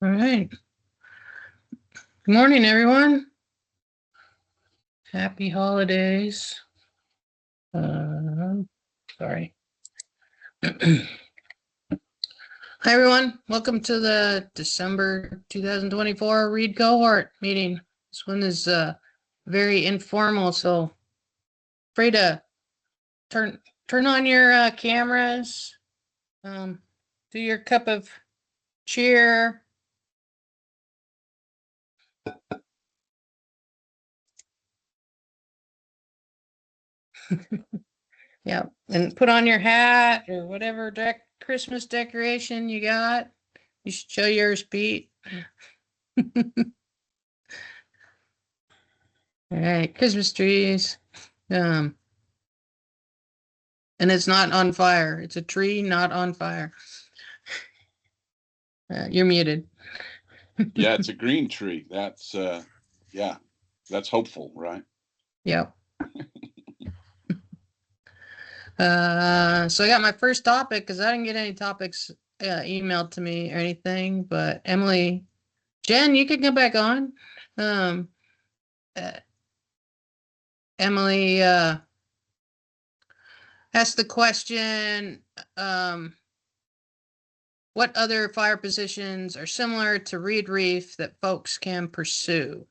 All right. Good morning, everyone. Happy holidays. Sorry. Hi, everyone. Welcome to the December 2024 Read Cohort meeting. This one is very informal, so free to turn on your cameras, do your cup of cheer. Yeah, and put on your hat or whatever Christmas decoration you got. You should show yours, Pete. All right, Christmas trees. And it's not on fire. It's a tree not on fire. You're muted. Yeah, it's a green tree. That's yeah, that's hopeful, right? Yep. So I got my first topic because I didn't get any topics emailed to me or anything. But Emily, Jen, you can come back on. Emily asked the question, what other fire positions are similar to Reed Reef that folks can pursue?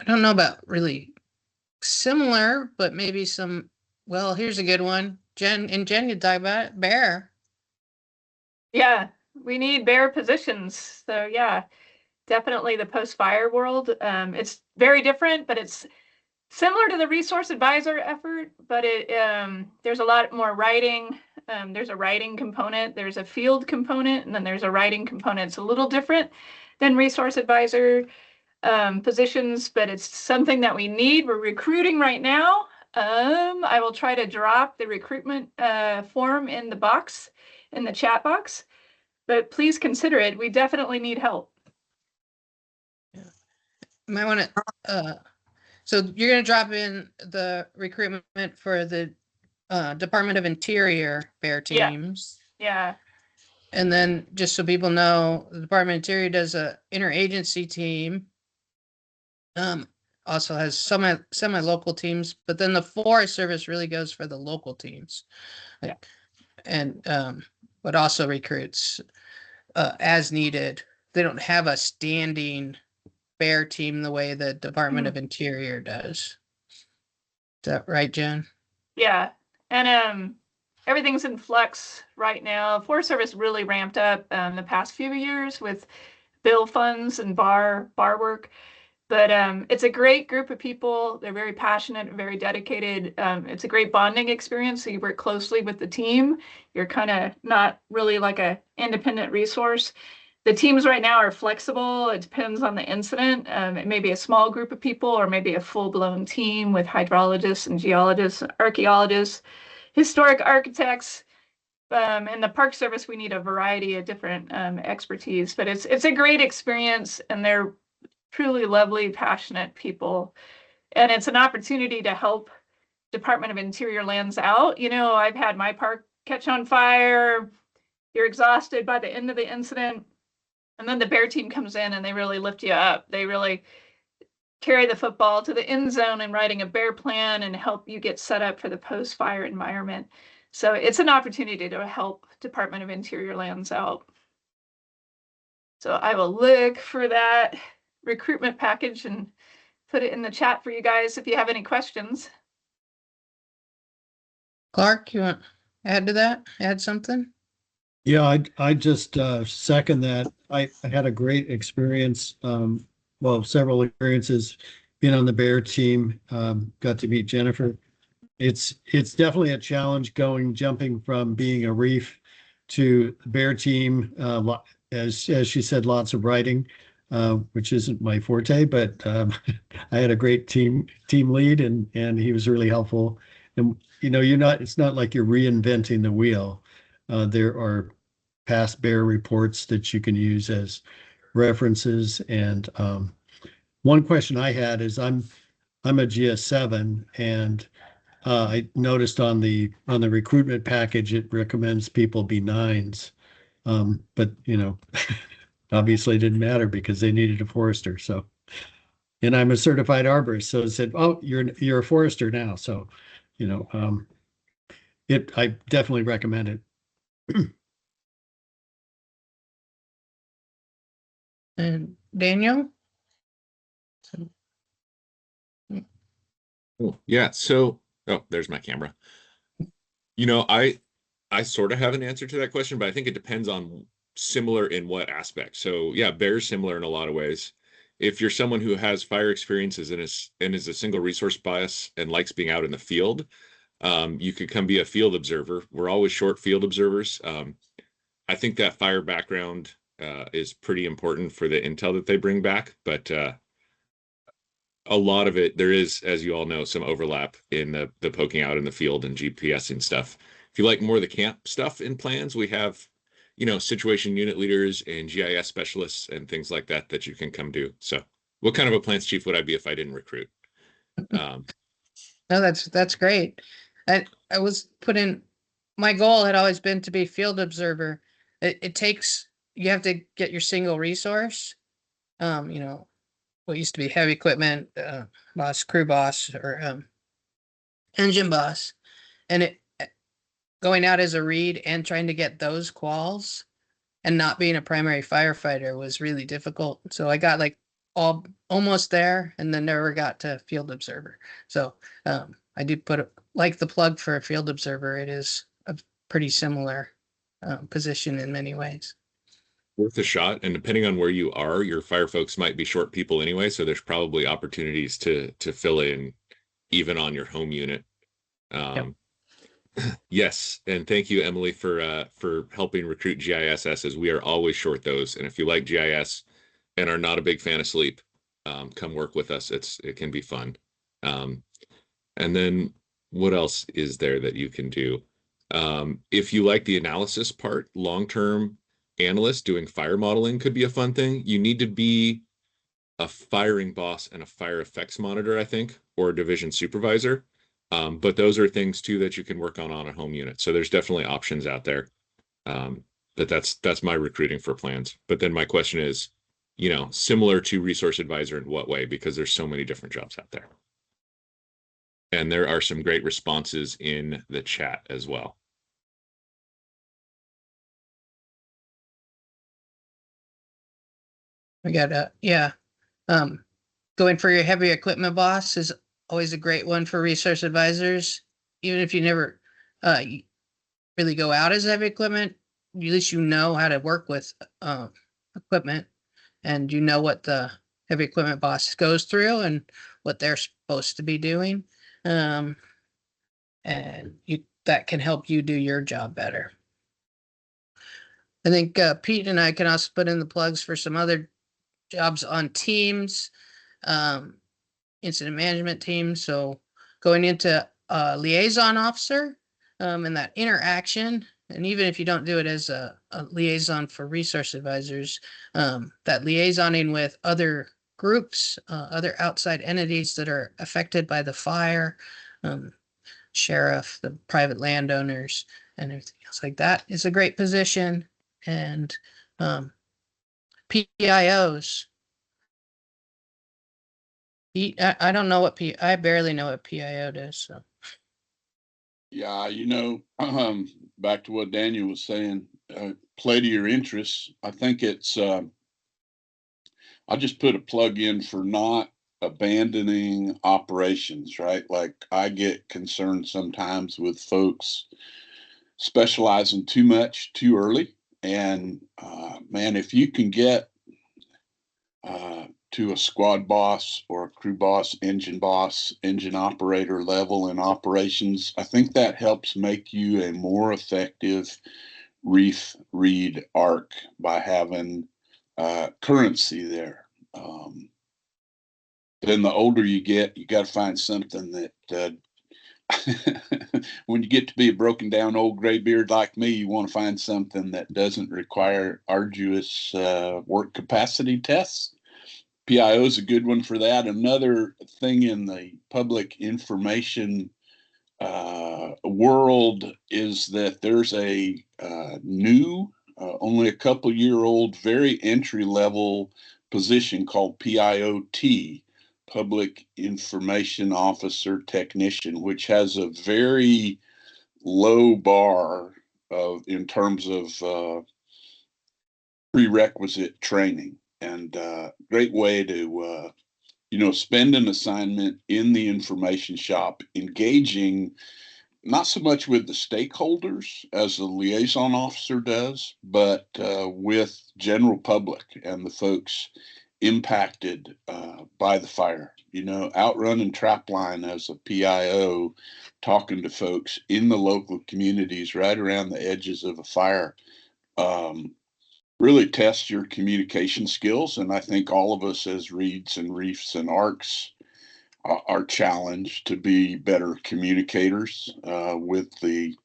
I don't know about really similar, but maybe some. Well, here's a good one. Jen, you talk about it. Bear. Yeah, we need bear positions. So yeah, definitely the post-fire world. It's very different, but it's similar to the resource advisor effort, but there's a lot more writing. There's a writing component, there's a field component, and then there's a writing component. It's a little different than resource advisor positions, but it's something that we need. We're recruiting right now. I will try to drop the recruitment form in the chat box, but please consider it. We definitely need help. Yeah. You might want to, so you're going to drop in the recruitment for the Department of Interior bear teams. Yeah. And then just so people know, the Department of Interior does a interagency team. Also has semi-local teams, but then the Forest Service really goes for the local teams. Yeah. And but also recruits as needed. They don't have a standing bear team the way the Department of Interior does. Is that right, Jen? Yeah. And everything's in flux right now. Forest Service really ramped up the past few years with bill funds and bar work. But it's a great group of people. They're very passionate and very dedicated. It's a great bonding experience. So you work closely with the team. You're kind of not really like a independent resource. The teams right now are flexible. It depends on the incident. It may be a small group of people or maybe a full-blown team with hydrologists and geologists, archaeologists, historic architects. In the Park Service, we need a variety of different expertise, but it's a great experience, and they're truly lovely, passionate people. And it's an opportunity to help Department of Interior lands out. You know, I've had my park catch on fire. You're exhausted by the end of the incident. And then the bear team comes in and they really lift you up. They really carry the football to the end zone and writing a bear plan and help you get set up for the post-fire environment. So it's an opportunity to help Department of Interior lands out. So I will look for that recruitment package and put it in the chat for you guys if you have any questions. Clark, you want to add to that? Add something? Yeah, I just second that. I had a great experience, well, several experiences being on the bear team. Got to meet Jennifer. It's definitely a challenge jumping from being a reef to the bear team. As she said, lots of writing, which isn't my forte, but I had a great team lead, and he was really helpful. And you know, it's not like you're reinventing the wheel. There are past bear reports that you can use as references. And one question I had is I'm a GS7, and I noticed on the recruitment package, it recommends people be nines. But obviously it didn't matter because they needed a forester. So, and I'm a certified arborist, so it said, "Oh, you're a forester now." So, you know, I definitely recommend it. And Daniel? Oh, yeah. So, oh, there's my camera. I sort of have an answer to that question, but I think it depends on similar in what aspect. So, yeah, bear's similar in a lot of ways. If you're someone who has fire experiences and is a single resource bias and likes being out in the field, you could come be a field observer. We're always short field observers. I think that fire background is pretty important for the intel that they bring back, but a lot of it, there is, as you all know, some overlap in the poking out in the field and GPSing stuff. If you like more of the camp stuff in plans, we have, situation unit leaders and GIS specialists and things like that that you can come do. So what kind of a plans chief would I be if I didn't recruit? No, that's great. I was put in, my goal had always been to be field observer. It takes, you have to get your single resource. What used to be heavy equipment, boss, crew boss, or engine boss. And going out as a read and trying to get those quals and not being a primary firefighter was really difficult. So I got like almost there and then never got to field observer. So I do like the plug for a field observer. It is a pretty similar position in many ways. Worth a shot, and depending on where you are, your fire folks might be short people anyway, so there's probably opportunities to fill in even on your home unit. Yes, and thank you, Emily, for helping recruit GISs. We are always short those, and if you like GIS and are not a big fan of sleep, come work with us. It can be fun. And then what else is there that you can do? If you like the analysis part, long-term analyst doing fire modeling could be a fun thing. You need to be a firing boss and a fire effects monitor, I think, or a division supervisor. But those are things too that you can work on a home unit. So there's definitely options out there. But that's my recruiting for plans. But then my question is, similar to resource advisor in what way? Because there's so many different jobs out there. And there are some great responses in the chat as well. I got yeah. Going for your heavy equipment boss is always a great one for resource advisors. Even if you never really go out as heavy equipment, at least you know how to work with equipment and you know what the heavy equipment boss goes through and what they're supposed to be doing. And that can help you do your job better. I think Pete and I can also put in the plugs for some other jobs on teams, incident management teams. So going into a liaison officer and that interaction, and even if you don't do it as a liaison for resource advisors, that liaisoning with other groups, other outside entities that are affected by the fire, sheriff, the private landowners, and everything else like that is a great position. And PIOs. I don't know I barely know what PIO does. So. Yeah, back to what Daniel was saying, play to your interests. I think it's, I'll just put a plug in for not abandoning operations, right? Like I get concerned sometimes with folks specializing too much too early. And man, if you can get to a squad boss or a crew boss, engine operator level in operations, I think that helps make you a more effective reef read arc by having currency there. Then the older you get, you got to find something that when you get to be a broken down old gray beard like me, you want to find something that doesn't require arduous work capacity tests. PIO is a good one for that. Another thing in the public information world is that there's a new, only a couple year old, very entry level position called PIOT, Public Information Officer Technician, which has a very low bar in terms of prerequisite training, and great way to spend an assignment in the information shop, engaging not so much with the stakeholders as the liaison officer does, but with general public and the folks impacted by the fire. Outrunning trap line as a PIO, talking to folks in the local communities right around the edges of a fire. Really test your communication skills. And I think all of us as Reeds and Reefs and ARCs are challenged to be better communicators with the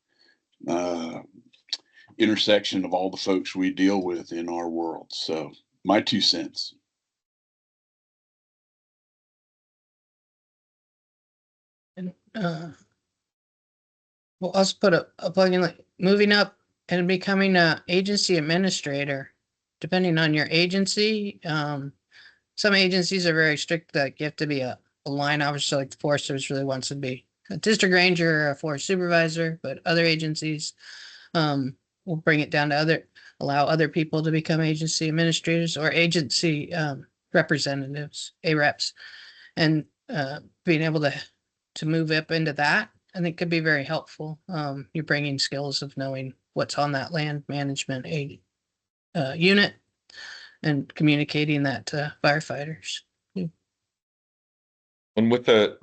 intersection of all the folks we deal with in our world. So my 2 cents. And we'll also put a plug in, like moving up and becoming a agency administrator, depending on your agency. Some agencies are very strict that you have to be a line officer, like the Forest Service really wants to be a district ranger or a forest supervisor, but other agencies will bring it down to allow other people to become agency administrators or agency representatives, AREPs, and being able to move up into that, I think could be very helpful. You're bringing skills of knowing what's on that land management unit and communicating that to firefighters. And with the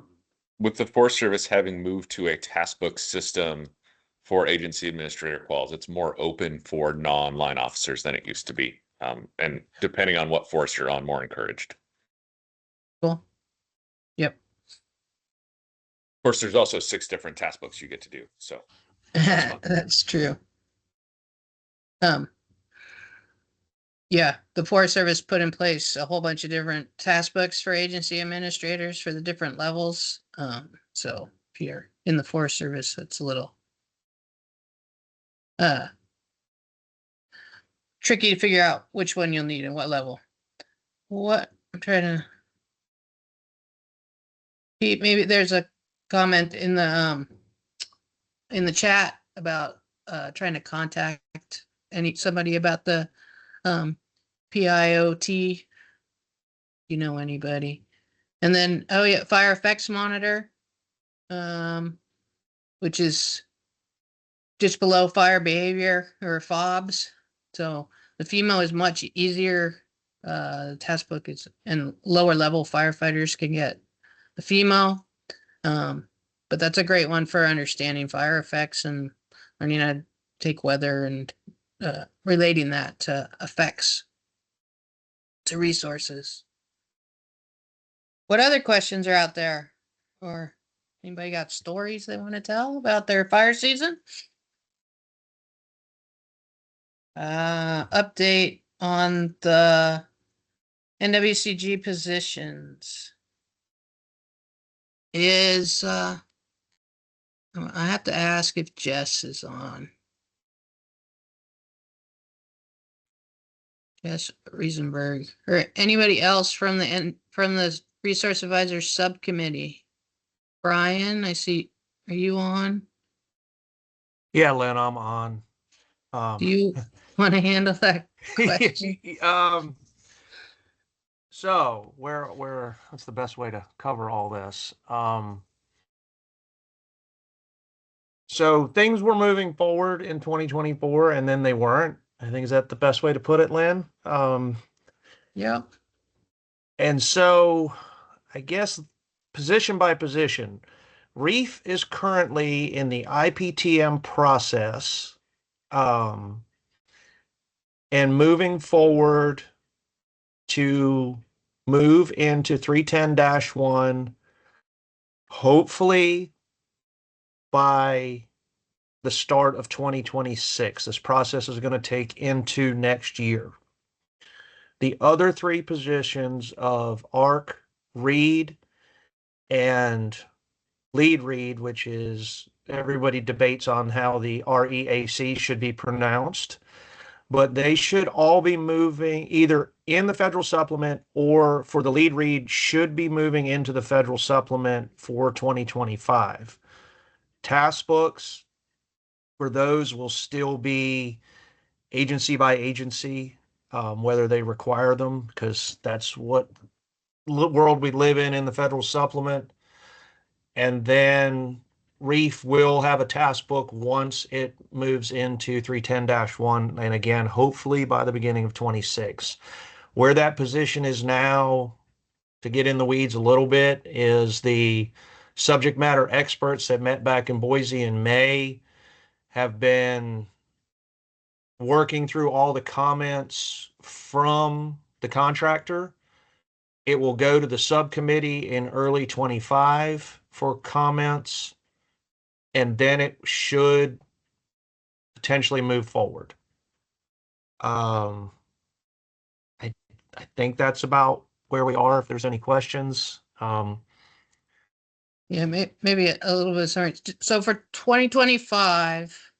Forest Service having moved to a task book system for agency administrator quals, it's more open for non-line officers than it used to be. And depending on what force you're on, more encouraged. Cool. Yep. Of course, there's also 6 different task books you get to do. So that's true. Yeah, the Forest Service put in place a whole bunch of different task books for agency administrators for the different levels. So if you're in the Forest Service, it's a little tricky to figure out which one you'll need and what level. What I'm trying to, Pete, maybe there's a comment in the chat about trying to contact somebody about the PIOT. You know anybody? And then fire effects monitor, which is just below fire behavior or FOBs. So the FEMO is much easier. The test book is, and lower level firefighters can get the FEMO. But that's a great one for understanding fire effects and learning how to take weather and relating that to effects to resources. What other questions are out there? Or anybody got stories they want to tell about their fire season? Update on the NWCG positions is I have to ask if Jess is on. Jess Riesenberg or anybody else from the Resource Advisor Subcommittee. Brian, I see. Are you on? Yeah, Lynn, I'm on. Do you want to handle that question? So what's the best way to cover all this? So things were moving forward in 2024 and then they weren't. I think, is that the best way to put it, Lynn? Yeah. And so I guess position by position, Reef is currently in the IPTM process, and moving forward to move into 310-1, hopefully by the start of 2026. This process is going to take into next year. The other 3 positions of ARC, Reed, and lead read, which is everybody debates on how the REAC should be pronounced, but they should all be moving either in the federal supplement or for the lead read should be moving into the federal supplement for 2025. Task books for those will still be agency by agency, whether they require them, because that's what world we live in the federal supplement. And then Reef will have a task book once it moves into 310-1, and again, hopefully by the beginning of 26. Where that position is now, to get in the weeds a little bit, is the subject matter experts that met back in Boise in May have been working through all the comments from the contractor. It will go to the subcommittee in early 25 for comments, and then it should potentially move forward. I think that's about where we are. If there's any questions, Yeah, maybe a little bit, sorry. So for 2025,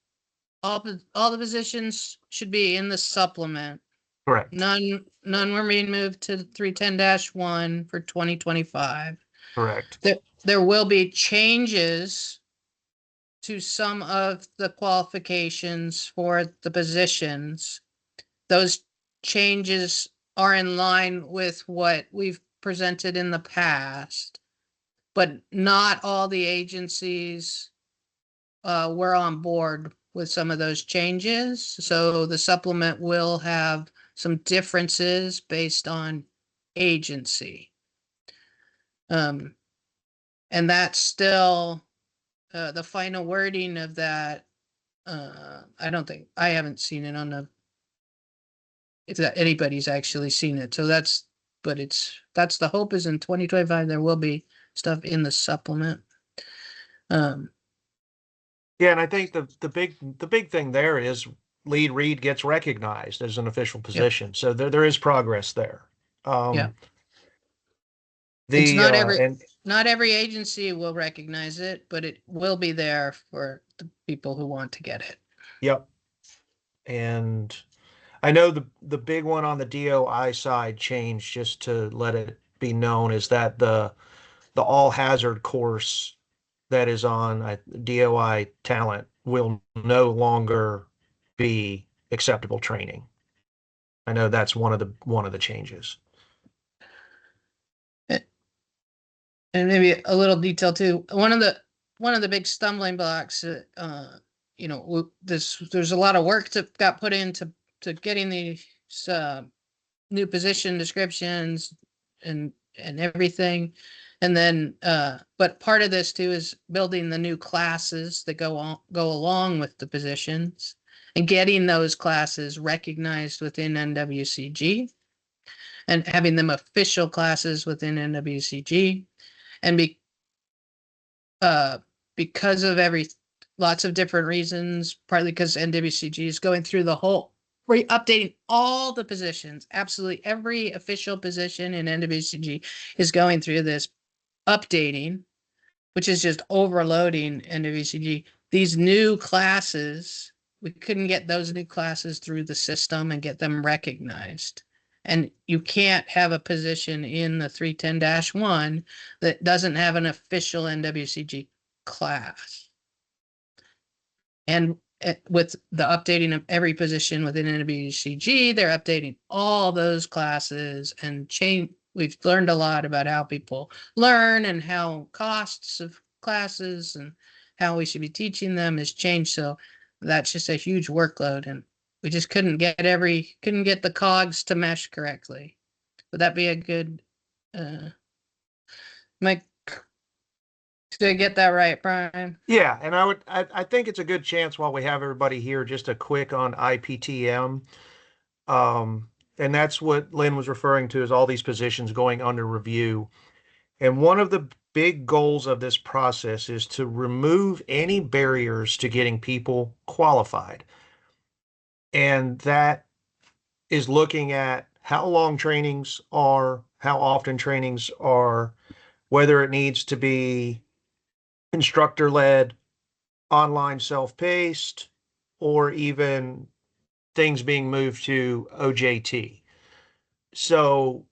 all the positions should be in the supplement. correct, None were being moved to 310-1 for 2025. correct, There will be changes to some of the qualifications for the positions. Those changes are in line with what we've presented in the past, but not all the agencies were on board with some of those changes. So the supplement will have some differences based on agency. And that's still the final wording of that. I haven't seen it on if that anybody's actually seen it. So that's the hope is in 2025, there will be stuff in the supplement. yeah. And I think the big thing there is lead read gets recognized as an official position, so there is progress there. Yeah. It's not every agency will recognize it, but it will be there for the people who want to get it. Yep. And I know the big one on the DOI side changed, just to let it be known, is that the all hazard course that is on DOI talent will no longer be acceptable training. I know that's one of the changes. And maybe a little detail too. One of the big stumbling blocks, there's a lot of work that got put into getting these new position descriptions and everything. And then, but part of this too is building the new classes that go along with the positions and getting those classes recognized within NWCG and having them official classes within NWCG. And because of lots of different reasons, partly because NWCG is going through the whole updating all the positions. Absolutely every official position in NWCG is going through this updating, which is just overloading NWCG. These new classes, we couldn't get those new classes through the system and get them recognized. And you can't have a position in the 310-1 that doesn't have an official NWCG class. And with the updating of every position within NWCG, they're updating all those classes and change. We've learned a lot about how people learn and how costs of classes and how we should be teaching them has changed. So that's just a huge workload, and we just couldn't get the cogs to mesh correctly. Would that be a good, Mike? Did I get that right, Brian? Yeah, and I think it's a good chance while we have everybody here, just a quick on IPTM. And that's what Lynn was referring to, is all these positions going under review. And one of the big goals of this process is to remove any barriers to getting people qualified. And that is looking at how long trainings are, how often trainings are, whether it needs to be instructor-led, online self-paced, or even things being moved to OJT. So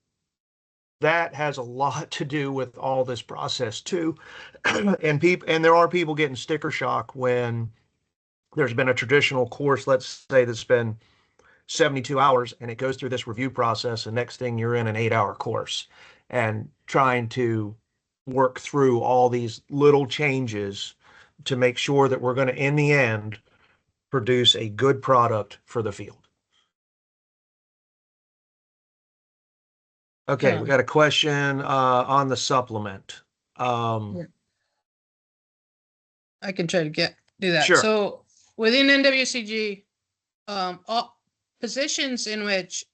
that has a lot to do with all this process too. And there are people getting sticker shock when there's been a traditional course, let's say that's been 72 hours, and it goes through this review process, and next thing you're in an 8-hour course and trying to work through all these little changes to make sure that we're going to, in the end, produce a good product for the field. Okay, we got a question on the supplement. I can try to do that. Sure. So within NWCG, all positions in which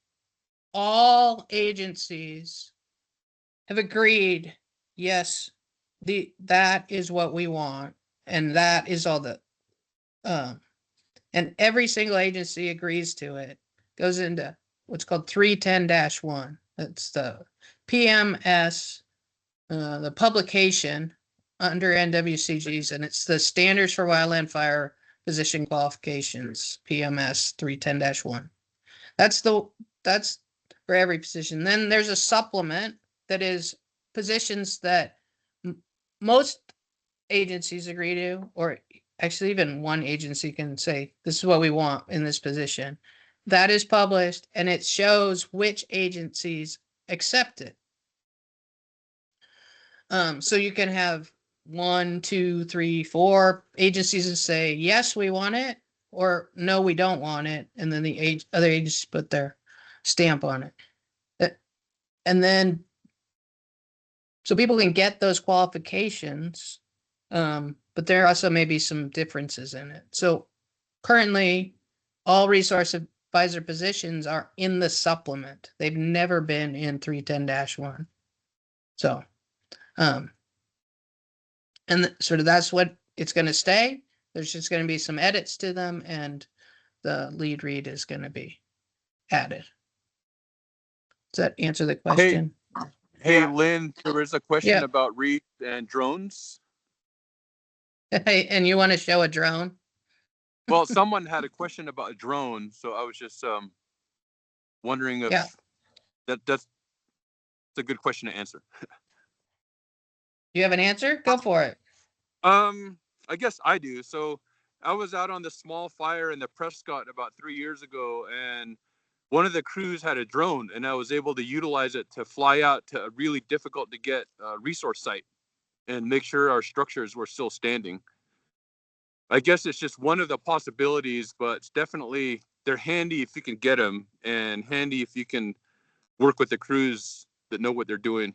all agencies have agreed, yes, that is what we want, and that is all the and every single agency agrees to it, goes into what's called 310-1. That's the PMS, the publication under NWCGs, and it's the Standards for Wildland Fire Position Qualifications, PMS 310-1. That's for every position. Then there's a supplement that is positions that most agencies agree to, or actually even one agency can say, this is what we want in this position. That is published, and it shows which agencies accept it. So you can have 1, 2, 3, 4 agencies that say, yes, we want it, or no, we don't want it. And then the other agencies put their stamp on it. And then, so people can get those qualifications, but there also may be some differences in it. So currently, all resource advisor positions are in the supplement. They've never been in 310-1. So, and sort of that's what it's going to stay. There's just going to be some edits to them, and the lead read is going to be added. Does that answer the question? Hey, Yeah. Lynn, there was a question Yeah. about read and drones. And you want to show a drone? Well, someone had a question about a drone, so I was just wondering if that's a good question to answer. You have an answer? Go for it. I guess I do. So I was out on the small fire in the Prescott about 3 years ago, and one of the crews had a drone, and I was able to utilize it to fly out to a really difficult to get resource site and make sure our structures were still standing. I guess it's just one of the possibilities, but it's definitely, they're handy if you can get them, and handy if you can work with the crews that know what they're doing.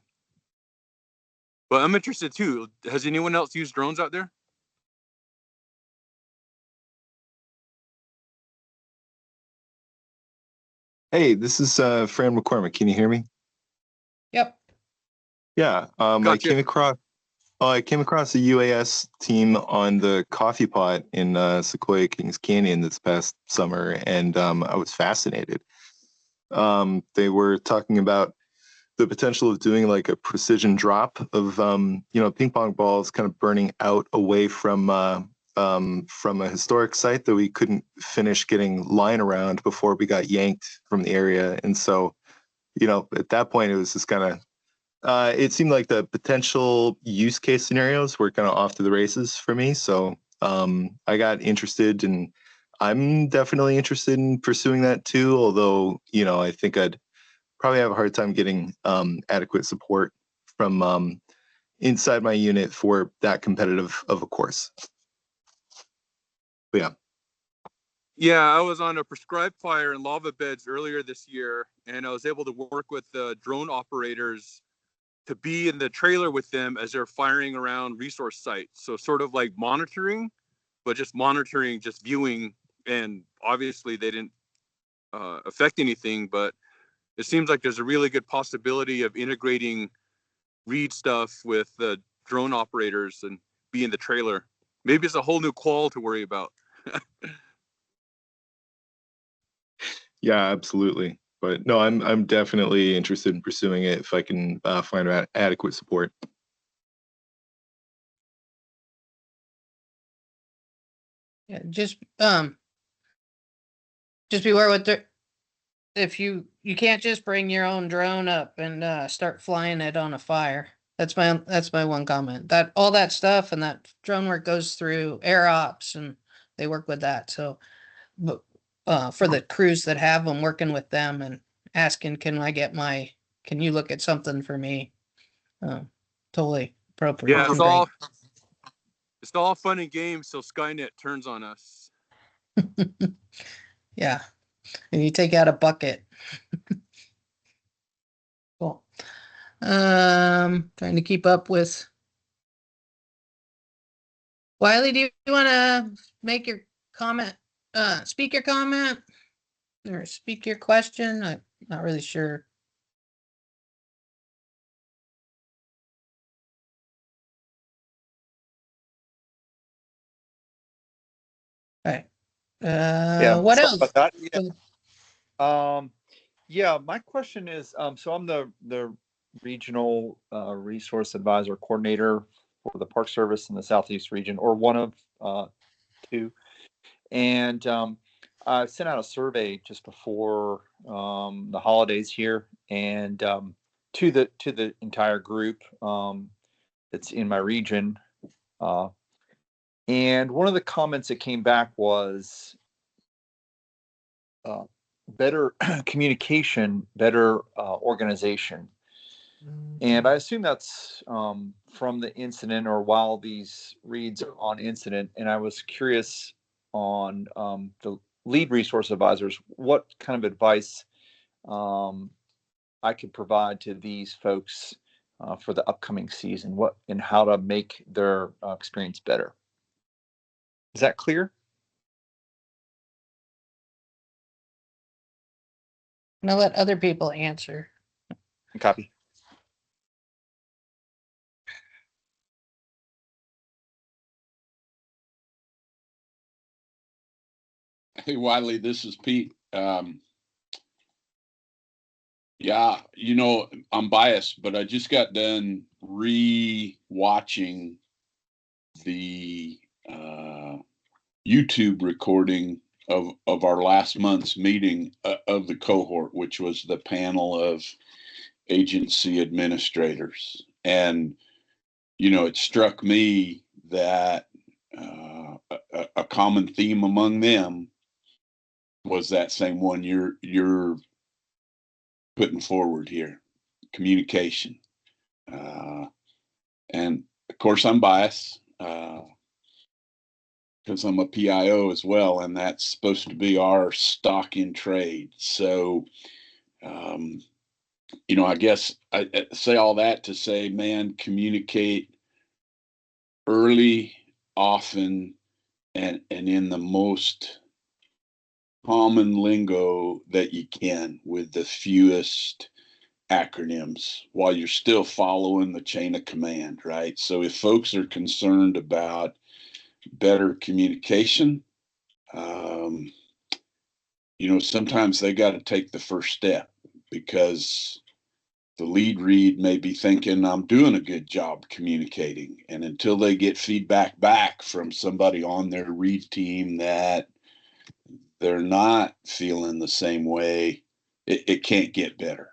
But I'm interested too. Has anyone else used drones out there? Hey, this is Fran McCormick. Can you hear me? Yep. Yeah. Gotcha. I came across a UAS team on the Coffee Pot in Sequoia Kings Canyon this past summer, and I was fascinated. They were talking about the potential of doing like a precision drop of ping pong balls kind of burning out away from a historic site that we couldn't finish getting line around before we got yanked from the area. And so, at that point, it was just kind of, it seemed like the potential use case scenarios were kind of off to the races for me. So I got interested, and I'm definitely interested in pursuing that too. Although, I think I'd probably have a hard time getting adequate support from inside my unit for that competitive of a course. But yeah. Yeah, I was on a prescribed fire in lava beds earlier this year, and I was able to work with the drone operators to be in the trailer with them as they're firing around resource sites. So sort of like monitoring, but just monitoring, just viewing, and obviously they didn't affect anything, but it seems like there's a really good possibility of integrating read stuff with the drone operators and be in the trailer. Maybe it's a whole new qual to worry about. Yeah, absolutely. But no, I'm definitely interested in pursuing it if I can find adequate support. Yeah, just beware with the, if you can't just bring your own drone up and start flying it on a fire. That's my one comment. That all that stuff and that drone work goes through air ops and they work with that. So, but for the crews that have them, working with them and asking, can you look at something for me? Totally appropriate. Yeah, and great. it's all fun and games till Skynet turns on us. Yeah. And you take out a bucket. Cool. Trying to keep up with Wiley. Do you want to make your comment, speak your comment or speak your question? I'm not really sure. All right. What sorry else? about that. Yeah, my question is, so I'm the regional resource advisor coordinator for the Park Service in the Southeast region, or one of two. And I sent out a survey just before the holidays here, and to the entire group that's in my region. And one of the comments that came back was better communication, better organization. And I assume that's from the incident or while these reads are on incident. And I was curious on the lead resource advisors, what kind of advice I could provide to these folks for the upcoming season, what and how to make their experience better. Is that clear? I'm gonna let other people answer. Copy. Hey, Wiley, this is Pete. Yeah, I'm biased, but I just got done re-watching the YouTube recording of our last month's meeting of the cohort, which was the panel of agency administrators. And, it struck me that a common theme among them was that same one you're putting forward here, communication. And of course, I'm biased because I'm a PIO as well, and that's supposed to be our stock in trade. So, I guess I say all that to say, man, communicate early, often, and in the most common lingo that you can with the fewest acronyms while you're still following the chain of command, right? So if folks are concerned about better communication, sometimes they got to take the first step because the lead read may be thinking I'm doing a good job communicating. And until they get feedback back from somebody on their read team that they're not feeling the same way, it can't get better,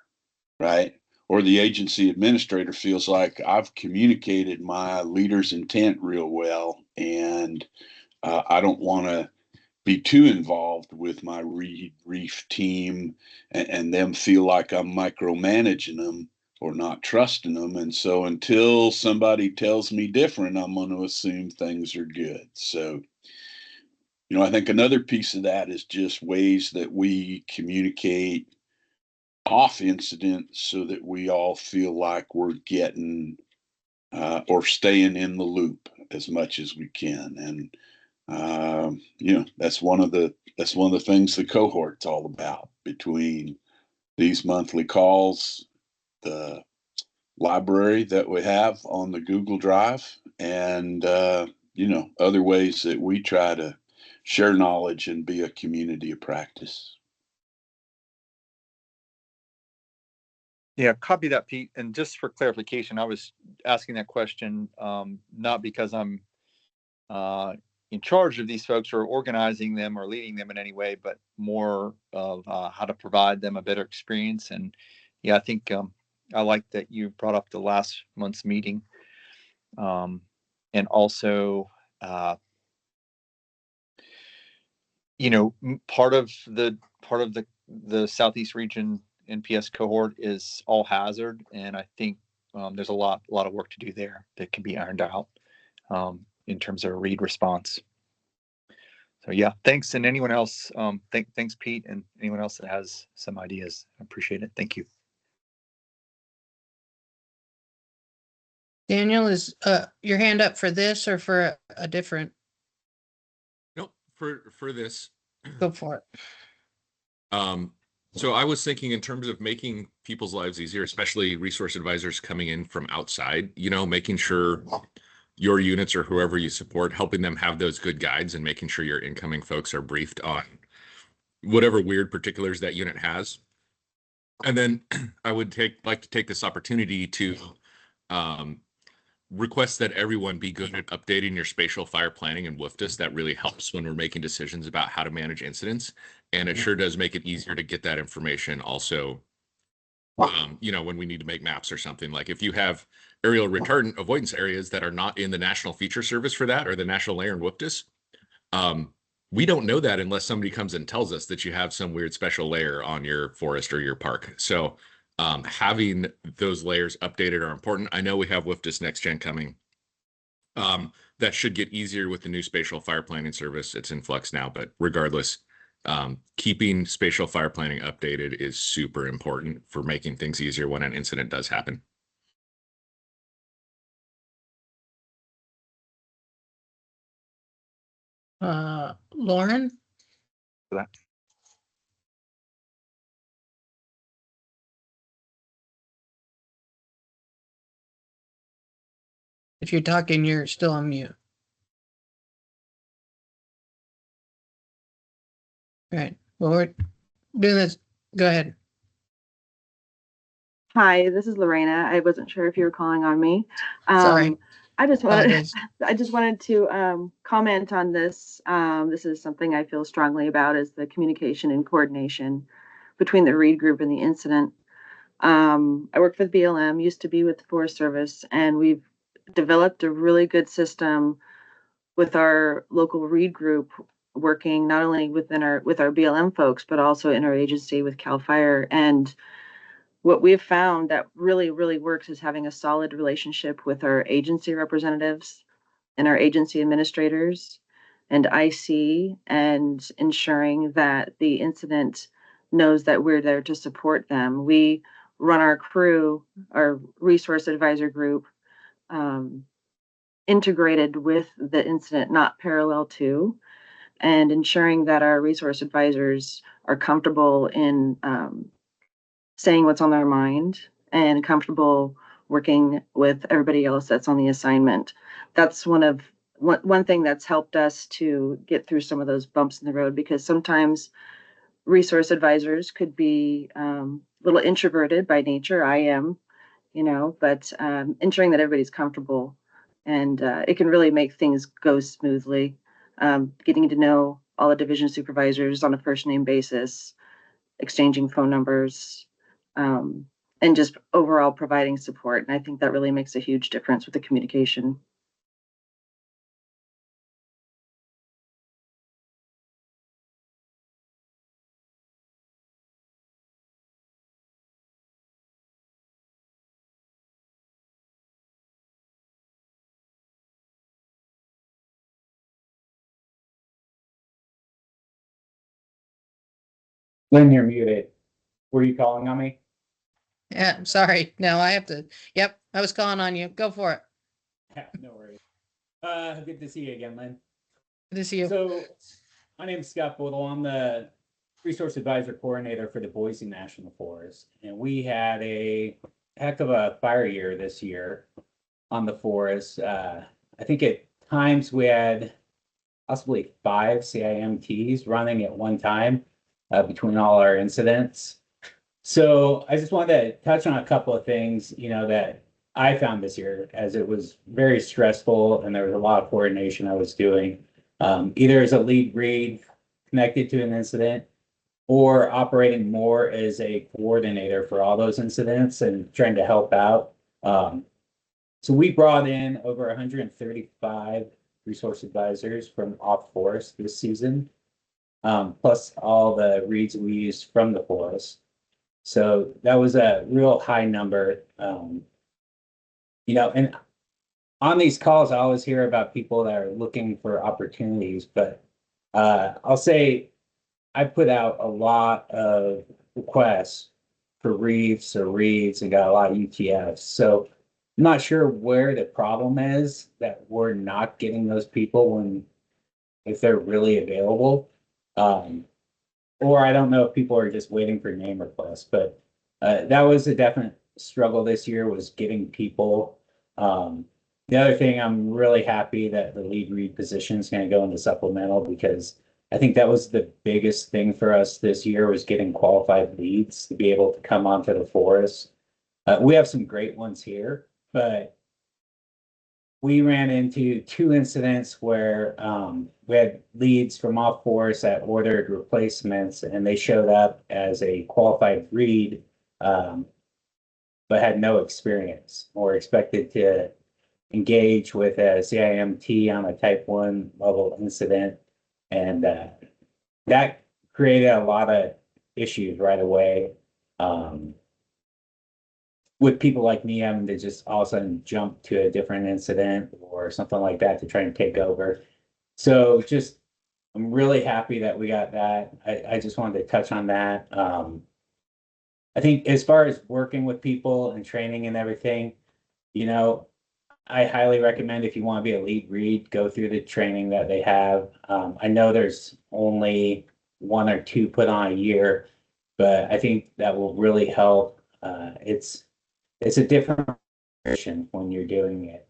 right? Or the agency administrator feels like I've communicated my leader's intent real well, and I don't want to be too involved with my reef team and them feel like I'm micromanaging them or not trusting them. And so until somebody tells me different, I'm going to assume things are good. So, I think another piece of that is just ways that we communicate off incident so that we all feel like we're getting or staying in the loop as much as we can. And that's one of the things the cohort's all about. Between these monthly calls, the library that we have on the Google Drive, and other ways that we try to share knowledge and be a community of practice. Yeah, copy that, Pete. And just for clarification, I was asking that question not because I'm in charge of these folks or organizing them or leading them in any way, but more of how to provide them a better experience. And yeah, I think I like that you brought up the last month's meeting, and also, part of the Southeast region NPS cohort is all hazard, and I think there's a lot of work to do there that can be ironed out in terms of a read response. So yeah, thanks. And anyone else, thanks Pete, and anyone else that has some ideas, I appreciate it. Thank you. Daniel, is your hand up for this or for a different? Nope, for this. Go for it. So I was thinking in terms of making people's lives easier, especially resource advisors coming in from outside, making sure your units or whoever you support, helping them have those good guides and making sure your incoming folks are briefed on whatever weird particulars that unit has. And then I would like to take this opportunity to request that everyone be good at updating your spatial fire planning and WFDS. That really helps when we're making decisions about how to manage incidents. And it sure does make it easier to get that information also, when we need to make maps or something. Like if you have aerial retardant avoidance areas that are not in the National Feature Service for that or the National Layer and WFDS, we don't know that unless somebody comes and tells us that you have some weird special layer on your forest or your park. So having those layers updated are important. I know we have WFDS Next Gen coming. That should get easier with the new spatial fire planning service. It's in flux now, but regardless, keeping spatial fire planning updated is super important for making things easier when an incident does happen. Lauren? For that. If you're talking, you're still on mute. All right. Well, we're doing this. Go ahead. Hi, this is Lorena. I wasn't sure if you were calling on me. Sorry. I just wanted Apologize. I just wanted to comment on this. This is something I feel strongly about, is the communication and coordination between the read group and the incident. I worked with BLM, used to be with the Forest Service, and we've developed a really good system with our local read group, working not only with our BLM folks, but also interagency with CAL FIRE. And what we've found that really, really works is having a solid relationship with our agency representatives and our agency administrators and IC, and ensuring that the incident knows that we're there to support them. We run our crew, our resource advisor group, integrated with the incident, not parallel to, and ensuring that our resource advisors are comfortable in saying what's on their mind and comfortable working with everybody else that's on the assignment. That's one thing that's helped us to get through some of those bumps in the road, because sometimes resource advisors could be a little introverted by nature. I am, but ensuring that everybody's comfortable, and it can really make things go smoothly. Getting to know all the division supervisors on a first name basis, exchanging phone numbers, and just overall providing support. And I think that really makes a huge difference with the communication. Lynn, you're muted. Were you calling on me? Yeah, I'm sorry. No, I have to. Yep, I was calling on you. Go for it. Yeah, no worries. Good to see you again, Lynn. Good to see you. So, my name is Scott Bodle. I'm the Resource Advisor Coordinator for the Boise National Forest. And we had a heck of a fire year this year on the forest. I think at times we had possibly 5 CIMTs running at one time between all our incidents. So I just wanted to touch on a couple of things, that I found this year, as it was very stressful and there was a lot of coordination I was doing. either as a lead read connected to an incident or operating more as a coordinator for all those incidents and trying to help out. So we brought in over 135 resource advisors from off forest this season, plus all the reads we used from the forest. So that was a real high number. And on these calls, I always hear about people that are looking for opportunities, but I'll say I put out a lot of requests for reefs or reads and got a lot of UTFs. So I'm not sure where the problem is that we're not getting those people if they're really available. Or I don't know if people are just waiting for name requests, but that was a definite struggle this year was getting people. The other thing, I'm really happy that the lead read position is going to go into supplemental because I think that was the biggest thing for us this year was getting qualified leads to be able to come onto the forest. We have some great ones here, but we ran into 2 incidents where we had leads from off forest that ordered replacements and they showed up as a qualified read, but had no experience or expected to engage with a CIMT on a type 1 level incident. And that created a lot of issues right away. With people like me having to just all of a sudden jump to a different incident or something like that to try and take over. So I'm really happy that we got that. I just wanted to touch on that. I think as far as working with people and training and everything, I highly recommend if you want to be a lead read, go through the training that they have. I know there's only 1 or 2 put on a year, but I think that will really help. It's a different mission when you're doing it.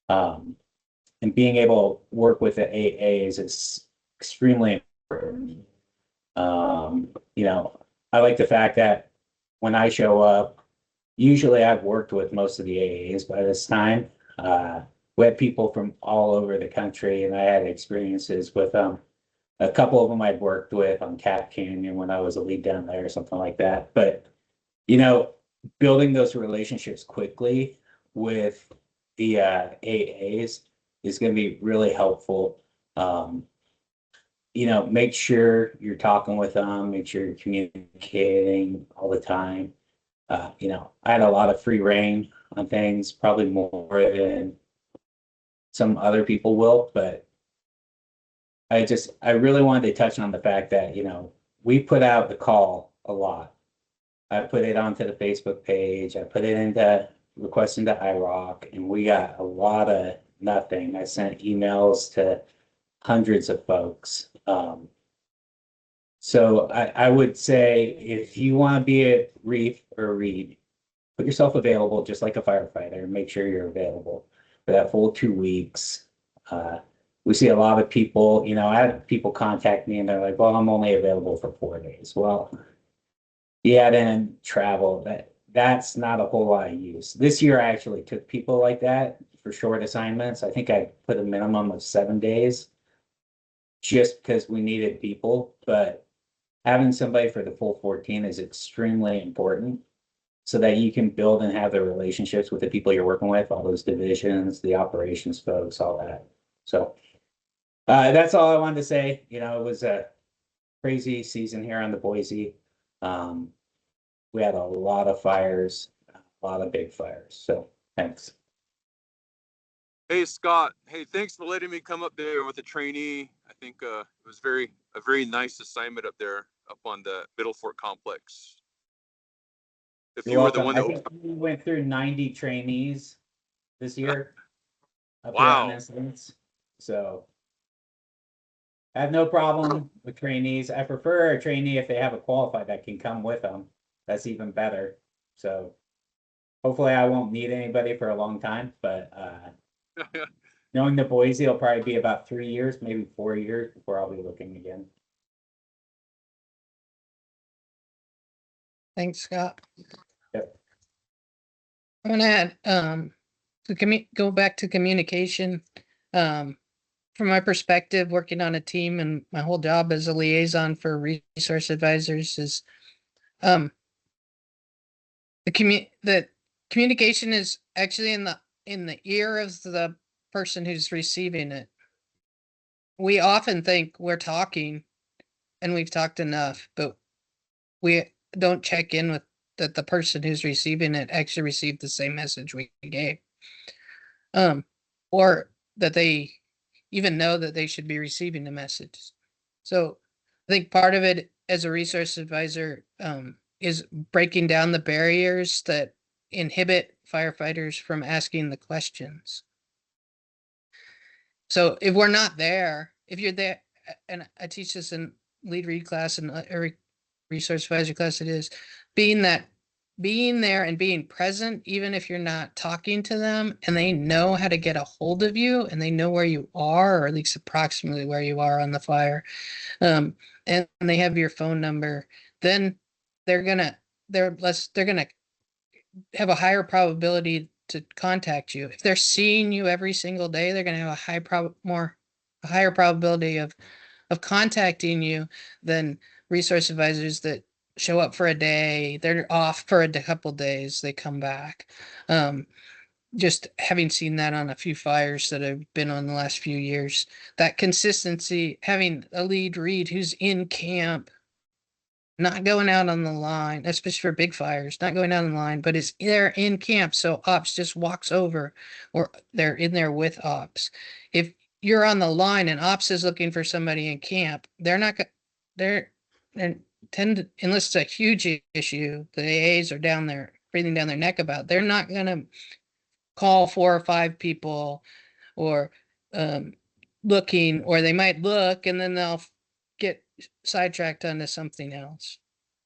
And being able to work with the AAs is extremely important. I like the fact that when I show up, usually I've worked with most of the AAs by this time. We had people from all over the country, and I had experiences with them. A couple of them I'd worked with on Cap Canyon when I was a lead down there or something like that. But, building those relationships quickly with the AAs is going to be really helpful. Make sure you're talking with them, make sure you're communicating all the time. I had a lot of free reign on things, probably more than some other people will, but I really wanted to touch on the fact that, we put out the call a lot. I put it onto the Facebook page. I put it into requesting to IROC, and we got a lot of nothing. I sent emails to hundreds of folks. So I would say if you want to be a reef or read, put yourself available just like a firefighter and make sure you're available for that full 2 weeks. We see a lot of people, I had people contact me and they're like, well, I'm only available for 4 days. Well, yeah, then travel, that's not a whole lot of use. This year, I actually took people like that for short assignments. I think I put a minimum of 7 days just because we needed people, but having somebody for the full 14 is extremely important so that you can build and have the relationships with the people you're working with, all those divisions, the operations folks, all that. So that's all I wanted to say. It was a crazy season here on the Boise. We had a lot of fires, a lot of big fires. So thanks. Hey, Scott. Hey, thanks for letting me come up there with a trainee. I think it was a very nice assignment up there up on the Middle Fort complex. If You're you were the welcome. one I that, think we went through 90 trainees this year up here wow. on incidents. So I have no problem with trainees. I prefer a trainee if they have a qualified that can come with them. That's even better. So hopefully I won't need anybody for a long time, but knowing the Boise, it'll probably be about 3 years, maybe 4 years before I'll be looking again. Thanks, Scott. Yep. I want to add, go back to communication. from my perspective, working on a team and my whole job as a liaison for resource advisors is the communication is actually in the ear of the person who's receiving it. We often think we're talking and we've talked enough, but we don't check in with that the person who's receiving it actually received the same message we gave. Or that they even know that they should be receiving the message. So I think part of it as a resource advisor is breaking down the barriers that inhibit firefighters from asking the questions. So if we're not there, if you're there, and I teach this in lead read class and every resource advisor class it is, being there and being present, even if you're not talking to them, and they know how to get a hold of you and they know where you are, or at least approximately where you are on the fire, and they have your phone number, then they're gonna have a higher probability to contact you. If they're seeing you every single day, they're gonna have a higher probability of contacting you than resource advisors that show up for a day, they're off for a couple days, they come back. Just having seen that on a few fires that I've been on the last few years, that consistency, having a lead read who's in camp, not going out on the line, especially for big fires, not going out on the line, but is there in camp. So ops just walks over, or they're in there with ops. If you're on the line and ops is looking for somebody in camp, they're not, they're, and unless it's a huge issue, the AAs are down there breathing down their neck about, they're not going to call 4 or 5 people or looking, or they might look and then they'll get sidetracked onto something else,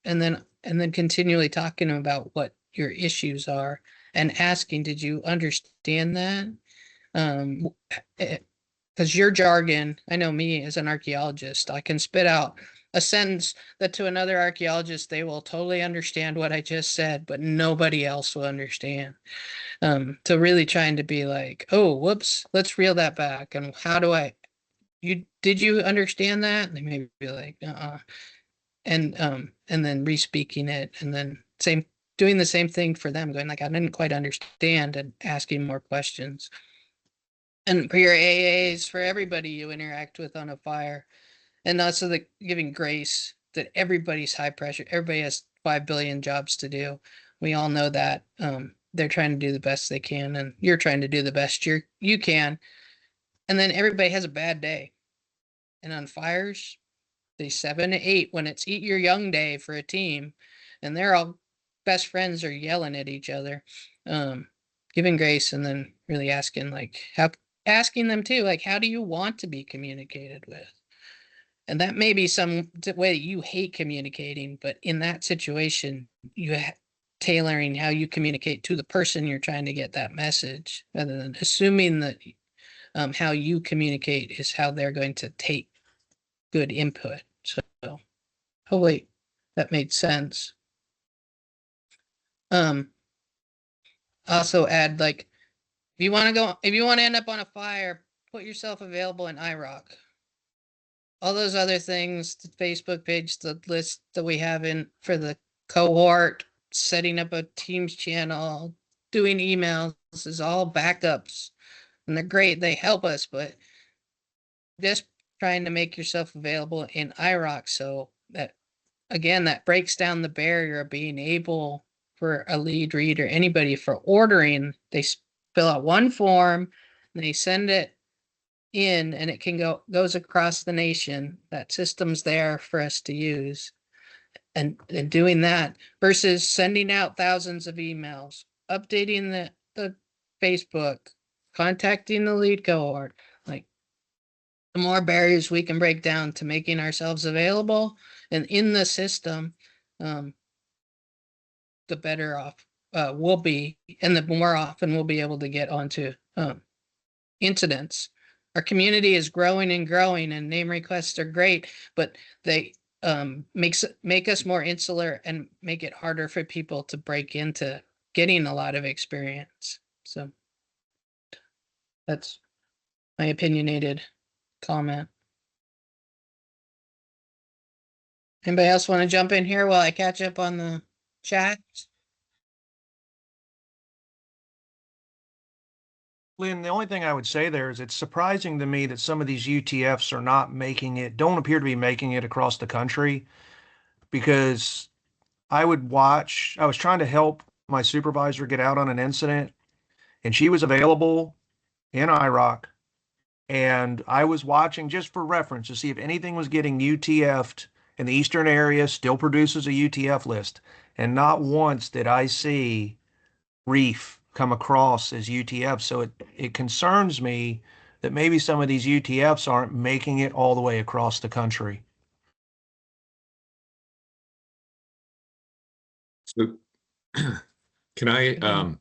and then continually talking about what your issues are and asking, did you understand that? Because your jargon, I know me as an archaeologist, I can spit out a sentence that to another archaeologist they will totally understand what I just said, but nobody else will understand. So really trying to be like, oh, whoops, let's reel that back, and how do I did you understand that? And they may be like, and then re-speaking it, and then doing the same thing for them, going like, I didn't quite understand, and asking more questions. And for your AAs, for everybody you interact with on a fire, and also the giving grace that everybody's high pressure, everybody has 5 billion jobs to do. We all know that. They're trying to do the best they can, and you're trying to do the best you can. And then everybody has a bad day. And on fires, day 7 to 8, when it's eat your young day for a team, and they're all best friends are yelling at each other, giving grace, and then really asking asking them too, like, how do you want to be communicated with? And that may be some way you hate communicating, but in that situation, tailoring how you communicate to the person you're trying to get that message, rather than assuming that how you communicate is how they're going to take good input. So hopefully that made sense. Also add, like, if you want to end up on a fire, put yourself available in IROC. All those other things, the Facebook page, the list that we have in for the cohort, setting up a Teams channel, doing emails, this is all backups, and they're great. They help us, but just trying to make yourself available in IROC, so that, again, that breaks down the barrier of being able for a lead reader, anybody, for ordering. They fill out one form, and they send it in, and it goes across the nation. That system's there for us to use, and doing that versus sending out thousands of emails, updating the Facebook, contacting the lead cohort. Like, the more barriers we can break down to making ourselves available and in the system, the better off we'll be, and the more often we'll be able to get onto incidents. Our community is growing and growing, and name requests are great, but they make us more insular and make it harder for people to break into getting a lot of experience. So that's my opinionated comment. Anybody else want to jump in here while I catch up on the chat? Lynn, the only thing I would say there is it's surprising to me that some of these UTFs are not don't appear to be making it across the country, because I was trying to help my supervisor get out on an incident, and she was available in IROC, and I was watching just for reference to see if anything was getting UTF'd in the eastern area, still produces a UTF list. And not once did I see reef come across as UTF. So it concerns me that maybe some of these UTFs aren't making it all the way across the country. So can I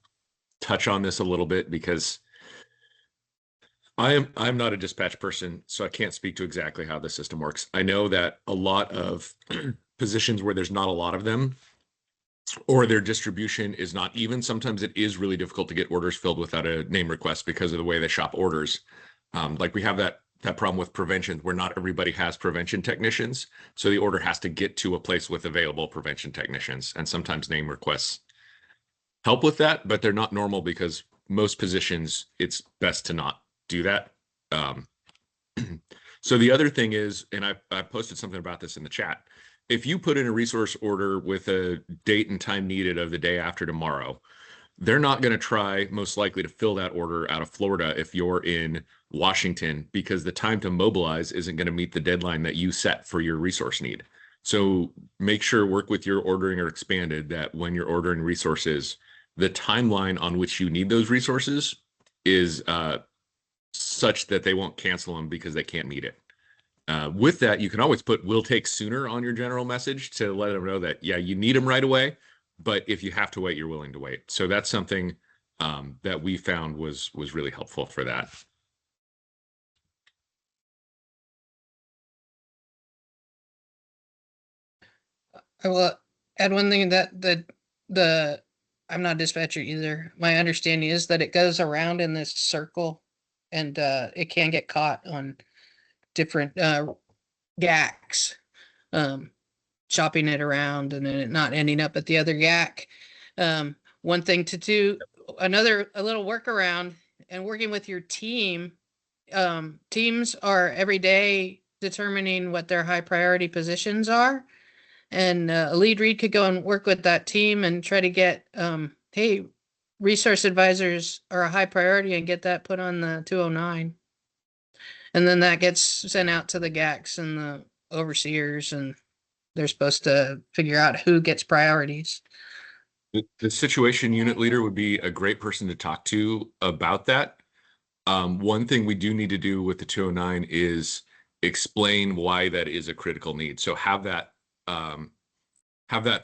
touch on this a little bit, because I'm not a dispatch person, so I can't speak to exactly how the system works. I know that a lot of positions where there's not a lot of them, or their distribution is not even, sometimes it is really difficult to get orders filled without a name request because of the way they shop orders. Like we have that problem with prevention, where not everybody has prevention technicians. So the order has to get to a place with available prevention technicians. And sometimes name requests help with that, but they're not normal because most positions, it's best to not do that. So the other thing is, and I posted something about this in the chat, if you put in a resource order with a date and time needed of the day after tomorrow, they're not going to try most likely to fill that order out of Florida if you're in Washington, because the time to mobilize isn't going to meet the deadline that you set for your resource need. So make sure, work with your ordering or expanded, that when you're ordering resources, the timeline on which you need those resources is such that they won't cancel them because they can't meet it. With that, you can always put "will take sooner" on your general message to let them know that, yeah, you need them right away, but if you have to wait, you're willing to wait. So that's something that we found was really helpful for that. I will add one thing, that the I'm not a dispatcher either. My understanding is that it goes around in this circle, and it can get caught on different GACs, chopping it around and then it not ending up at the other GAC. One thing to do, a little workaround, and working with your team. Teams are every day determining what their high priority positions are. And a lead read could go and work with that team and try to get, hey, resource advisors are a high priority, and get that put on the 209. And then that gets sent out to the GACs and the overseers, and they're supposed to figure out who gets priorities. The situation unit leader would be a great person to talk to about that. One thing we do need to do with the 209 is explain why that is a critical need. So have that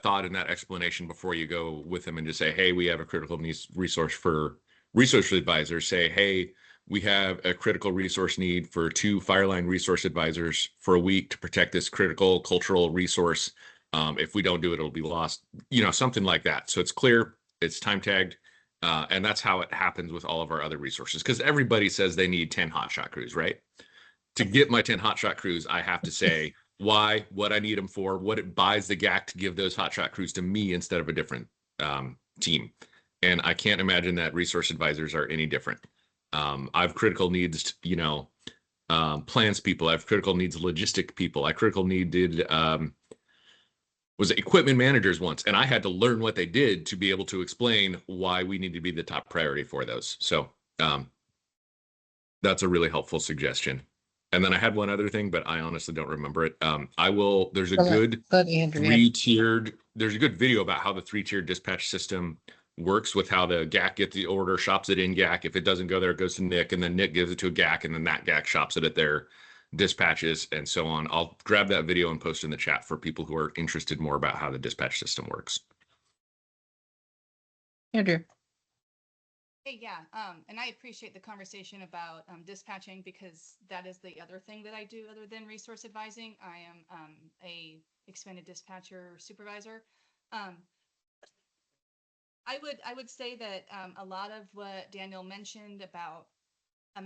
thought and that explanation before you go with them, and just say, hey, we have a critical needs resource for resource advisors. Say, hey, we have a critical resource need for 2 fireline resource advisors for a week to protect this critical cultural resource. If we don't do it, it'll be lost, something like that. So it's clear, it's time tagged. And that's how it happens with all of our other resources, because everybody says they need 10 hotshot crews, right? To get my 10 hotshot crews, I have to say why, what I need them for, what it buys the GAC to give those hotshot crews to me instead of a different team. And I can't imagine that resource advisors are any different. I've critical needs, plans people. I've critical needs logistic people. I critical needed was equipment managers once, and I had to learn what they did to be able to explain why we need to be the top priority for those. So that's a really helpful suggestion. And then I had one other thing, but I honestly don't remember it. There's a good there's a good video about how the 3-tiered dispatch system works, with how the GAC gets the order, shops it in GAC. If it doesn't go there, it goes to Nick, and then Nick gives it to a GAC, and then that GAC shops it at their dispatches, and so on. I'll grab that video and post in the chat for people who are interested more about how the dispatch system works. Andrew. Hey, yeah, and I appreciate the conversation about dispatching, because that is the other thing that I do other than resource advising. I am a expanded dispatcher supervisor. I would say that a lot of what Daniel mentioned about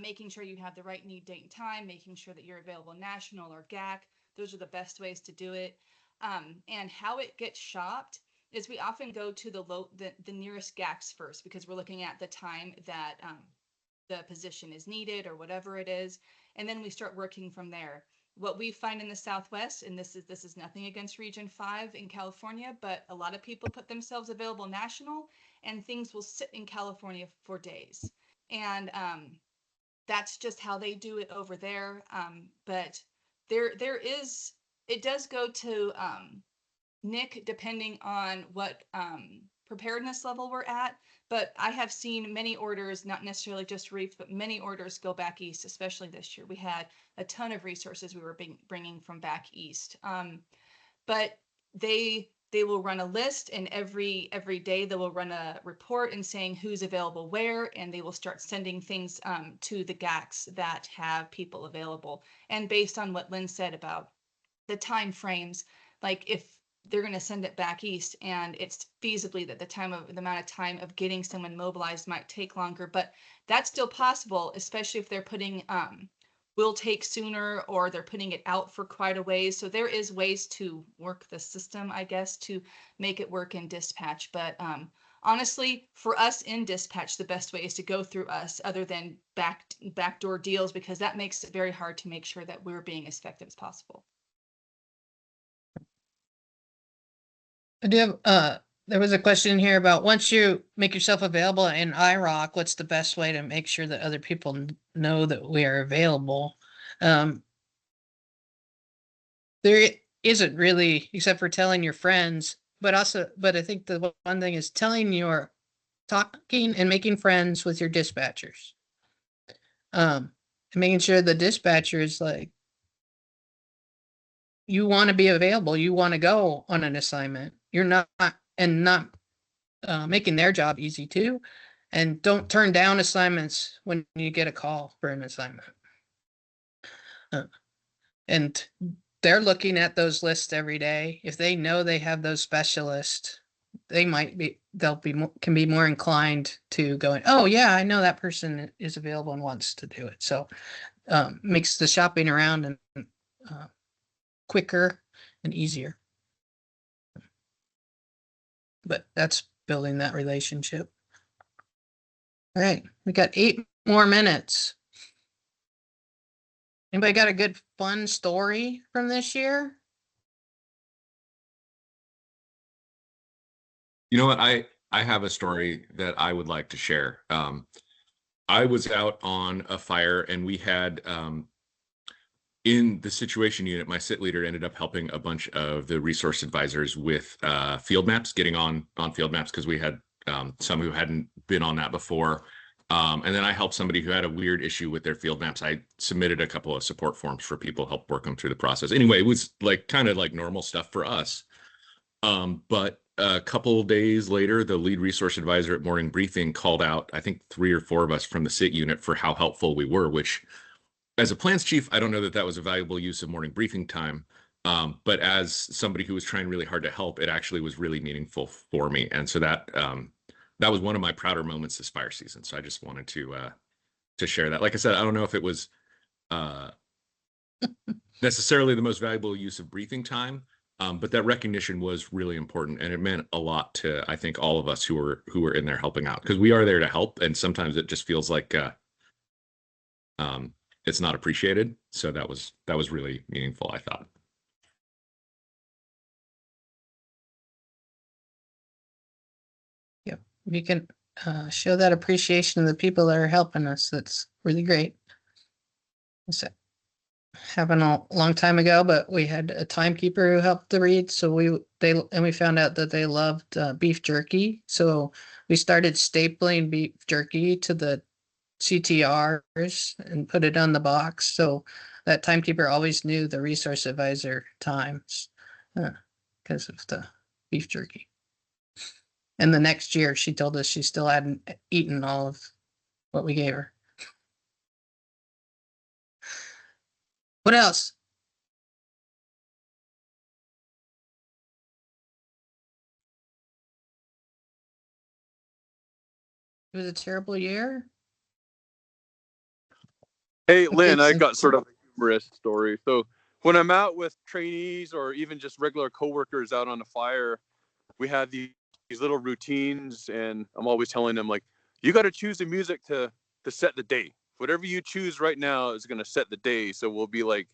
making sure you have the right need, date, and time, making sure that you're available national or GAC. Those are the best ways to do it. And how it gets shopped is we often go to the nearest GACs first, because we're looking at the time that the position is needed or whatever it is, and then we start working from there. What we find in the Southwest, and this is nothing against Region 5 in California, but a lot of people put themselves available national, and things will sit in California for days. And that's just how they do it over there. But it does go to Nick, depending on what preparedness level we're at. But I have seen many orders, not necessarily just reef, but many orders go back east, especially this year. We had a ton of resources we were bringing from back east. But they will run a list, and every day they will run a report and saying who's available where, and they will start sending things to the GACs that have people available. And based on what Lynn said about the time frames, like if they're going to send it back east and it's feasibly that the amount of time of getting someone mobilized might take longer, but that's still possible, especially if they're putting will take sooner, or they're putting it out for quite a ways. So there is ways to work the system, I guess, to make it work in dispatch. But honestly, for us in dispatch, the best way is to go through us, other than backdoor deals, because that makes it very hard to make sure that we're being as effective as possible. I do have, there was a question here about, once you make yourself available in IROC, what's the best way to make sure that other people know that we are available? There isn't really, except for telling your friends, but I think the one thing is talking and making friends with your dispatchers. And making sure the dispatcher is like, you want to be available, you want to go on an assignment. You're not making their job easy too. And don't turn down assignments when you get a call for an assignment. And they're looking at those lists every day. If they know they have those specialists, can be more inclined to going, oh yeah, I know that person is available and wants to do it. So makes the shopping around and quicker and easier. But that's building that relationship. All right, we got 8 more minutes. Anybody got a good fun story from this year? You know what? I have a story that I would like to share. I was out on a fire, and we had in the situation unit, my sit leader ended up helping a bunch of the resource advisors with field maps, getting on field maps, because we had some who hadn't been on that before. And then I helped somebody who had a weird issue with their field maps. I submitted a couple of support forms for people, help work them through the process. Anyway, it was like kind of like normal stuff for us. But a couple days later, the lead resource advisor at morning briefing called out, I think 3 or 4 of us from the sit unit, for how helpful we were, which, as a plans chief, I don't know that that was a valuable use of morning briefing time. But as somebody who was trying really hard to help, it actually was really meaningful for me. And so that was one of my prouder moments this fire season. So I just wanted to share that. Like I said, I don't know if it was necessarily the most valuable use of briefing time, but that recognition was really important, and it meant a lot to, I think, all of us who were in there helping out, because we are there to help, and sometimes it just feels like it's not appreciated. So that was really meaningful, I thought. Yep, we can show that appreciation to the people that are helping us. That's really great. So, happened a long time ago, but we had a timekeeper who helped to read. So we found out that they loved beef jerky. So we started stapling beef jerky to the CTRs and put it on the box. So that timekeeper always knew the resource advisor times because of the beef jerky. And the next year she told us she still hadn't eaten all of what we gave her. What else? It was a terrible year. Hey, Okay, Lynn, I so- got sort of a humorous story. So when I'm out with trainees or even just regular coworkers out on a fire, we have these little routines, and I'm always telling them like, you got to choose the music to set the day. Whatever you choose right now is going to set the day. So we'll be like,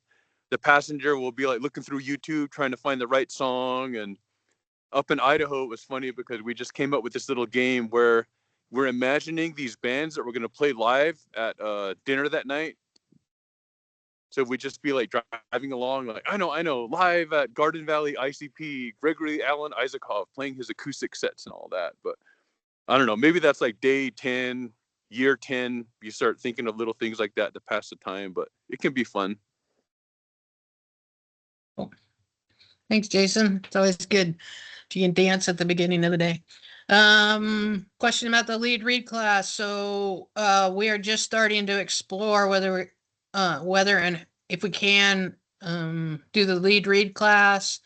the passenger will be like looking through YouTube trying to find the right song. And up in Idaho, it was funny because we just came up with this little game where we're imagining these bands that we're going to play live at dinner that night. So we just be like driving along, like, I know, live at Garden Valley ICP, Gregory Alan Isakov playing his acoustic sets and all that. But I don't know, maybe that's like day 10, year 10. You start thinking of little things like that to pass the time, but it can be fun. Thanks, Jason. It's always good to can dance at the beginning of the day. Question about the lead read class. So we are just starting to explore whether and if we can do the lead read class.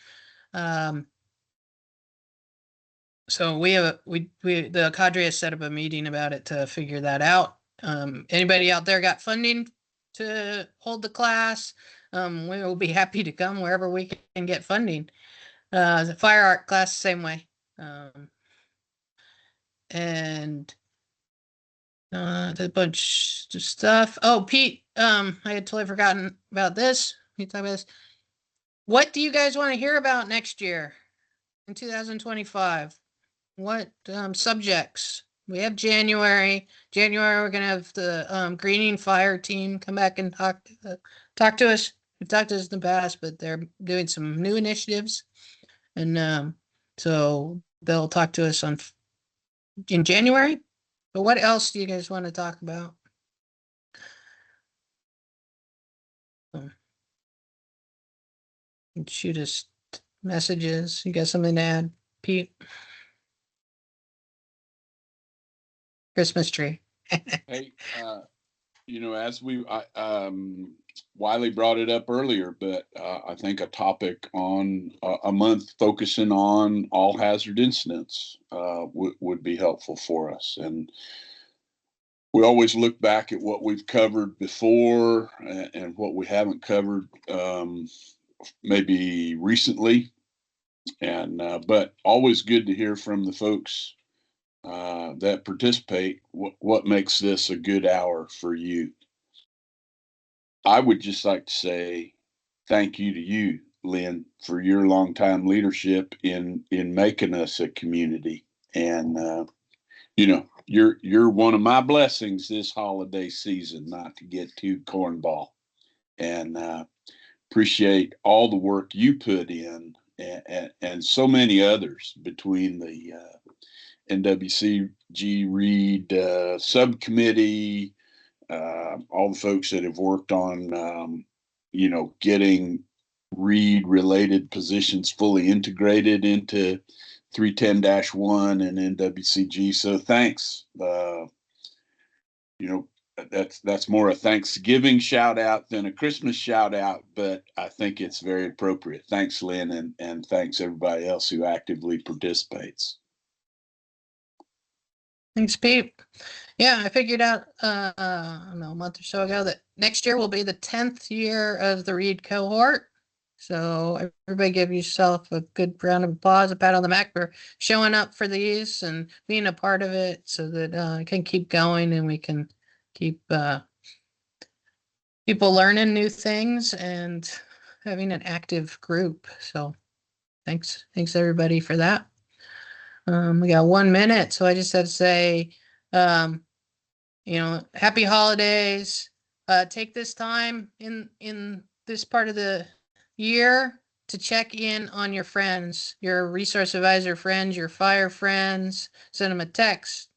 So we the cadre has set up a meeting about it to figure that out. Anybody out there got funding to hold the class? We will be happy to come wherever we can get funding. The fire art class, same way. And the bunch of stuff. Oh, Pete, I had totally forgotten about this. We talk about this. What do you guys want to hear about next year in 2025? What subjects? We have January. January, we're gonna have the greening fire team come back and talk to us. We've talked to us in the past, but they're doing some new initiatives, and so they'll talk to us in January. But what else do you guys want to talk about? Shoot us messages. You got something to add, Pete? Christmas tree. Hey, as Wiley brought it up earlier, but I think a topic on a month focusing on all hazard incidents would be helpful for us. And we always look back at what we've covered before and what we haven't covered maybe recently. And but always good to hear from the folks that participate. What makes this a good hour for you? I would just like to say thank you to you, Lynn, for your longtime leadership in making us a community. And you're one of my blessings this holiday season, not to get too cornball. And appreciate all the work you put in and so many others between the NWCG Read subcommittee, all the folks that have worked on, getting Read related positions fully integrated into 310-1 and NWCG. So thanks. That's more a Thanksgiving shout out than a Christmas shout out, but I think it's very appropriate. Thanks, Lynn, and thanks everybody else who actively participates. Thanks, Pete. Yeah, I figured out I don't know, a month or so ago that next year will be the 10th year of the Read cohort. So everybody give yourself a good round of applause, a pat on the back for showing up for these and being a part of it so that it can keep going and we can keep people learning new things and having an active group. So thanks everybody for that. We got 1 minute, so I just had to say, happy holidays. Take this time in this part of the year to check in on your friends, your resource advisor friends, your fire friends. Send them a text,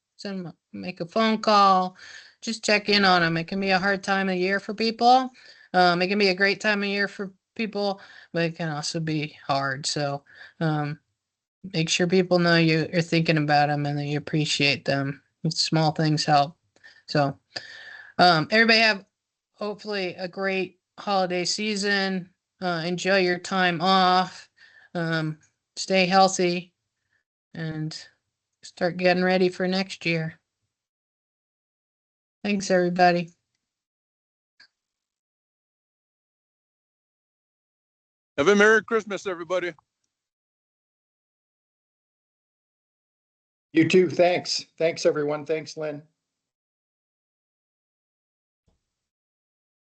make a phone call. Just check in on them. It can be a hard time of year for people. It can be a great time of year for people, but it can also be hard. So make sure people know you're thinking about them and that you appreciate them. Small things help. So everybody have hopefully a great holiday season. Enjoy your time off. Stay healthy and start getting ready for next year. Thanks, everybody. Have a Merry Christmas, everybody. You too. Thanks. Thanks, everyone. Thanks, Lynn.